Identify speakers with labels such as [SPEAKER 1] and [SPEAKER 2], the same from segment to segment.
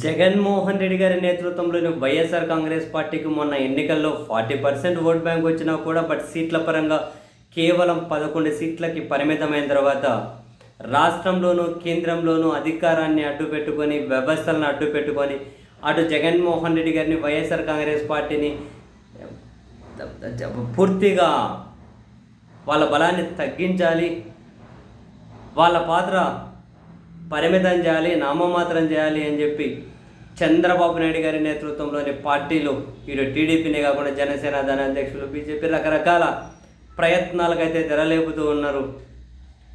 [SPEAKER 1] జగన్మోహన్ రెడ్డి గారి నేతృత్వంలోని వైఎస్ఆర్ కాంగ్రెస్ పార్టీకి మొన్న ఎన్నికల్లో 40% ఓట్ బ్యాంక్ వచ్చినా కూడా సీట్ల పరంగా కేవలం 11 సీట్లకి పరిమితమైన తర్వాత రాష్ట్రంలోనూ కేంద్రంలోనూ అధికారాన్ని అడ్డుపెట్టుకొని వ్యవస్థలను అడ్డుపెట్టుకొని అటు జగన్మోహన్ రెడ్డి గారిని వైఎస్ఆర్ కాంగ్రెస్ పార్టీని పూర్తిగా వాళ్ళ బలాన్ని తగ్గించాలి, వాళ్ళ పాత్ర పరిమితం చేయాలి, నామమాత్రం చేయాలి అని చెప్పి చంద్రబాబు నాయుడు గారి నేతృత్వంలోని పార్టీలు ఇటు టీడీపీనే కాకుండా జనసేన దాని అధ్యక్షులు బీజేపీ రకరకాల ప్రయత్నాలకైతే తెరలేపుతూ ఉన్నారు.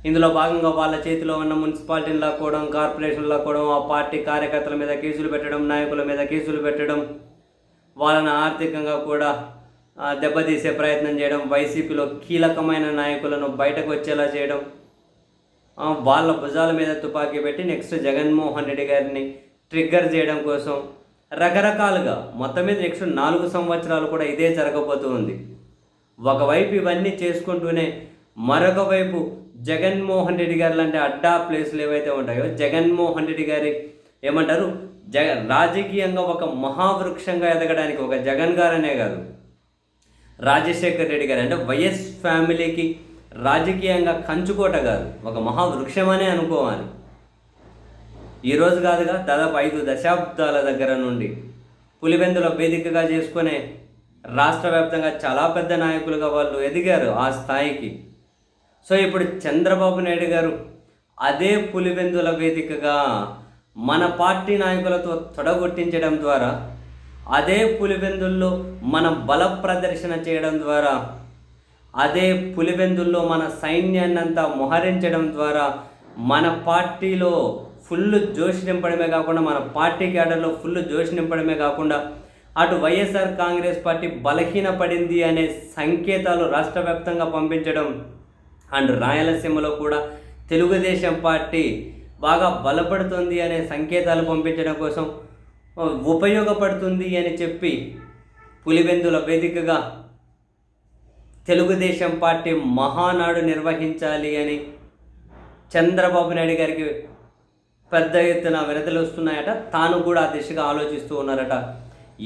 [SPEAKER 1] ఇందులో భాగంగా వాళ్ళ చేతిలో ఉన్న మున్సిపాలిటీలు లాక్కోవడం, కార్పొరేషన్లు లాక్కోవడం, ఆ పార్టీ కార్యకర్తల మీద కేసులు పెట్టడం, నాయకుల మీద కేసులు పెట్టడం, వాళ్ళని ఆర్థికంగా కూడా దెబ్బతీసే ప్రయత్నం చేయడం, వైసీపీలో కీలకమైన నాయకులను బయటకు వచ్చేలా చేయడం, వాళ్ళ భుజాల మీద తుపాకీ పెట్టి నెక్స్ట్ జగన్మోహన్ రెడ్డి గారిని ట్రిగ్గర్ చేయడం కోసం రకరకాలుగా మొత్తం మీద నెక్స్ట్ 4 సంవత్సరాలు కూడా ఇదే జరగబోతూ ఉంది. ఒకవైపు ఇవన్నీ చేసుకుంటూనే మరొక వైపు జగన్మోహన్ రెడ్డి గారు లాంటి అడ్డా ప్లేసులు ఏవైతే ఉంటాయో జగన్మోహన్ రెడ్డి గారి ఏమంటారు రాజకీయంగా ఒక మహావృక్షంగా ఎదగడానికి ఒక జగన్ గారనే కాదు, రాజశేఖర్ రెడ్డి గారు అంటే వైఎస్ ఫ్యామిలీకి రాజకీయంగా కంచుకోట కాదు, ఒక మహావృక్షమనే అనుకోవాలి. ఈరోజు కాదుగా దాదాపు 5 దశాబ్దాల దగ్గర నుండి పులివెందుల వేదికగా చేసుకునే రాష్ట్ర వ్యాప్తంగా చాలా పెద్ద నాయకులుగా వాళ్ళు ఎదిగారు ఆ స్థాయికి. సో ఇప్పుడు చంద్రబాబు నాయుడు గారు అదే పులివెందుల వేదికగా మన పార్టీ నాయకులతో తొడగొట్టించడం ద్వారా, అదే పులివెందుల్లో మన బల ప్రదర్శన చేయడం ద్వారా, అదే పులివెందుల్లో మన సైన్యాన్ని అంతా మోహరించడం ద్వారా మన పార్టీలో ఫుల్ జోష్ నింపడమే కాకుండా, మన పార్టీ క్యాడర్లో ఫుల్ జోష్ నింపడమే కాకుండా అటు వైఎస్ఆర్ కాంగ్రెస్ పార్టీ బలహీనపడింది అనే సంకేతాలు రాష్ట్ర వ్యాప్తంగా పంపించడం, అండ్ రాయలసీమలో కూడా తెలుగుదేశం పార్టీ బాగా బలపడుతుంది అనే సంకేతాలు పంపించడం కోసం ఉపయోగపడుతుంది అని చెప్పి పులివెందుల వేదికగా తెలుగుదేశం పార్టీ మహానాడు నిర్వహించాలి అని చంద్రబాబు నాయుడు గారికి పెద్ద ఎత్తున వినతులు వస్తున్నాయట. తాను కూడా ఆ దిశగా ఆలోచిస్తూ ఉన్నారట.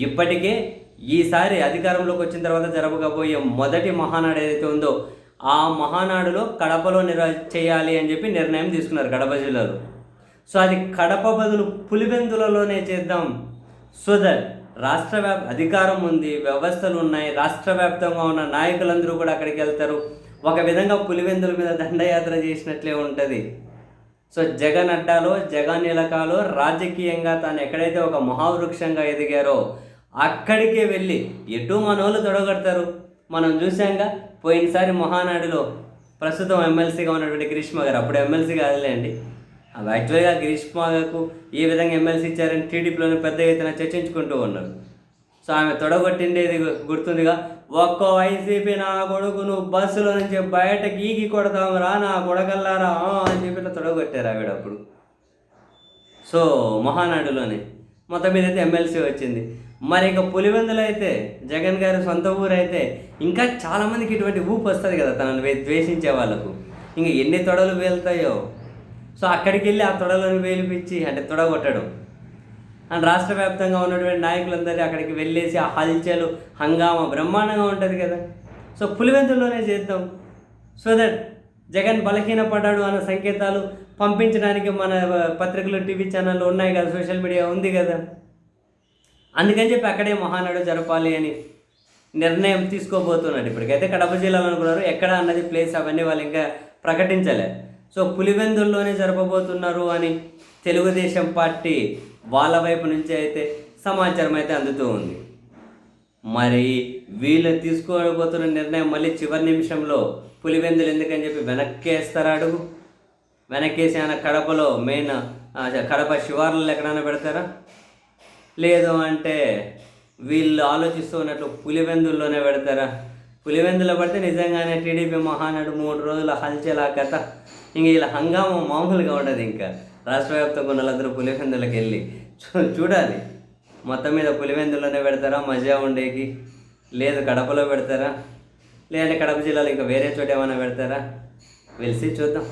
[SPEAKER 1] ఇప్పటికే ఈసారి అధికారంలోకి వచ్చిన తర్వాత జరగబోయే మొదటి మహానాడు ఏదైతే ఉందో ఆ మహానాడులో కడపలో చేయాలి అని చెప్పి నిర్ణయం తీసుకున్నారు కడప జిల్లాలో. సో అది కడప బదులు పులివెందులలోనే చేద్దాం. సో దట్ అధికారం ఉంది, వ్యవస్థలు ఉన్నాయి, రాష్ట్ర వ్యాప్తంగా ఉన్న నాయకులందరూ కూడా అక్కడికి వెళ్తారు. ఒక విధంగా పులివెందుల మీద దండయాత్ర చేసినట్లే ఉంటుంది. సో జగన్ అడ్డాలో, జగన్ ఇలకాలో రాజకీయంగా తాను ఎక్కడైతే ఒక మహావృక్షంగా ఎదిగారో అక్కడికే వెళ్ళి ఎటు మనోళ్ళు తొడగడతారు. మనం చూసాంగా పోయినసారి మహానాడులో ప్రస్తుతం ఎమ్మెల్సీగా ఉన్నటువంటి గ్రీష్మ గారు, అప్పుడు ఎమ్మెల్సీ కాదులేండి, యాక్చువల్గా గ్రీష్మకు ఏ విధంగా ఎమ్మెల్సీ ఇచ్చారని టీడీపీలోనే పెద్ద ఎత్తున చర్చించుకుంటూ ఉన్నారు. సో ఆమె తొడగొట్టిండేది గుర్తుందిగా, ఒక్కో వైసీపీ నా కొడుకు నువ్వు బస్సులో నుంచి బయటకి ఈగి కొడతాము రా నా కొడగల్లారా అని చెప్పి ఇట్లా తొడగొట్టారు ఆవిడ అప్పుడు. సో మహానాడులోనే మొత్తం మీద అయితే ఎమ్మెల్సీ వచ్చింది. మరి ఇక పులివెందులు అయితే జగన్ గారి సొంత ఊరు అయితే ఇంకా చాలామందికి ఇటువంటి ఊపు వస్తుంది కదా తనను ద్వేషించే వాళ్ళకు. ఇంకా ఎన్ని తొడలు వేలుతాయో. సో అక్కడికి వెళ్ళి ఆ తొడలను వేలిపించి అంటే తొడగొట్టడం, అండ్ రాష్ట్ర వ్యాప్తంగా ఉన్నటువంటి నాయకులందరూ అక్కడికి వెళ్ళేసి ఆ హల్చలు హంగామా బ్రహ్మాండంగా ఉంటుంది కదా. సో పులివెందుల్లోనే చేద్దాం. సో దట్ జగన్ బలహీనపడ్డాడు అన్న సంకేతాలు పంపించడానికి మన పత్రికలు, టీవీ ఛానళ్ళు ఉన్నాయి కదా, సోషల్ మీడియా ఉంది కదా. అందుకని చెప్పి అక్కడే మహానాడు జరపాలి అని నిర్ణయం తీసుకోబోతున్నాడు. ఇప్పటికైతే కడప జిల్లాలో అనుకున్నారు, ఎక్కడ అన్నది ప్లేస్ అవన్నీ వాళ్ళు ఇంకా ప్రకటించలే. సో పులివెందుల్లోనే జరపబోతున్నారు అని తెలుగుదేశం పార్టీ వాళ్ళ వైపు నుంచి అయితే సమాచారం అయితే అందుతూ ఉంది. మరి వీళ్ళు తీసుకోబోతున్న నిర్ణయం మళ్ళీ చివరి నిమిషంలో పులివెందులు ఎందుకని చెప్పి వెనక్కేస్తారా అడుగు? వెనక్కేసి ఆయన కడపలో మెయిన్ కడప శివార్లలో ఎక్కడైనా పెడతారా? లేదు అంటే వీళ్ళు ఆలోచిస్తూ ఉన్నట్లు పులివెందుల్లోనే పెడతారా? పులివెందులో పడితే నిజంగానే టీడీపీ మహానాడు 3 రోజుల హల్చలా కథ. ఇంక ఇలా హంగామా మామూలుగా ఉండదు. ఇంకా రాష్ట్ర వ్యాప్తంగా ఉన్న వాళ్ళందరూ పులివెందులకు వెళ్ళి చూడాలి. మొత్తం మీద పులివెందుల్లోనే పెడతారా మజా ఉండేకి? లేదు కడపలో పెడతారా? లేదంటే కడప జిల్లాలో ఇంకా వేరే చోట ఏమైనా పెడతారా? వెలిసి చూద్దాం.